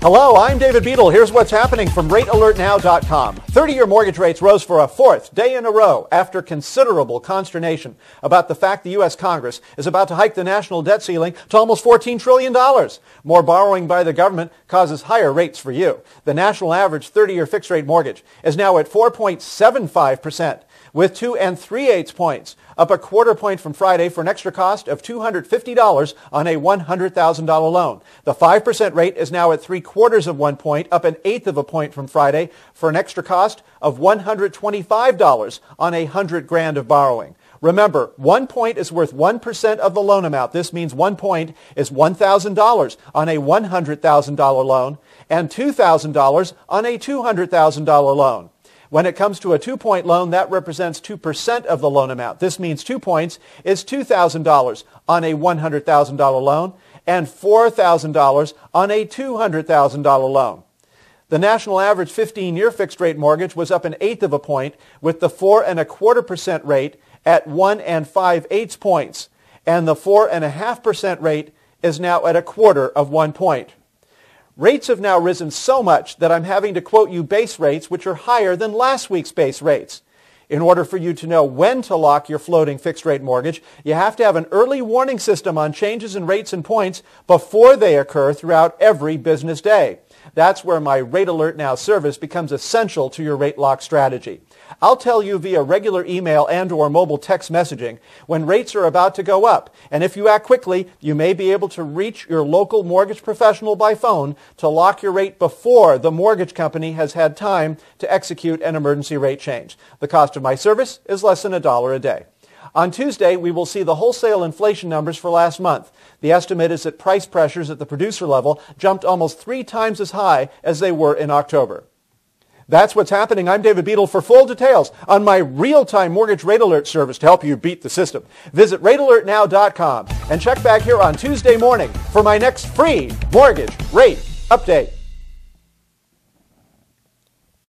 Hello, I'm David Beadle. Here's what's happening from RateAlertNow.com. 30-year mortgage rates rose for a fourth day in a row after considerable consternation about the fact the U.S. Congress is about to hike the national debt ceiling to almost $14 trillion. More borrowing by the government causes higher rates for you. The national average 30-year fixed-rate mortgage is now at 4.75%. with 2 3/8 points, up a quarter point from Friday for an extra cost of $250 on a $100,000 loan. The 5% rate is now at 3/4 point, up an 1/8 of a point from Friday for an extra cost of $125 on a $100,000 of borrowing. Remember, 1 point is worth 1% of the loan amount. This means 1 point is $1,000 on a $100,000 loan and $2,000 on a $200,000 loan. When it comes to a 2-point loan, that represents 2% of the loan amount. This means 2 points is $2,000 on a $100,000 loan and $4,000 on a $200,000 loan. The national average 15-year fixed-rate mortgage was up an 1/8 of a point, with the 4.25% rate at 1 5/8 points, and the 4.5% rate is now at 1/4 point. Rates have now risen so much that I'm having to quote you base rates which are higher than last week's base rates. In order for you to know when to lock your floating fixed-rate mortgage, you have to have an early warning system on changes in rates and points before they occur throughout every business day. That's where my Rate Alert Now service becomes essential to your rate lock strategy. I'll tell you via regular email and/or mobile text messaging when rates are about to go up. And if you act quickly, you may be able to reach your local mortgage professional by phone to lock your rate before the mortgage company has had time to execute an emergency rate change. The cost of my service is less than $1 a day. On Tuesday, we will see the wholesale inflation numbers for last month. The estimate is that price pressures at the producer level jumped almost 3 times as high as they were in October. That's what's happening. I'm David Beadle. For full details on my real-time mortgage rate alert service to help you beat the system, visit RateAlertNow.com and check back here on Tuesday morning for my next free mortgage rate update.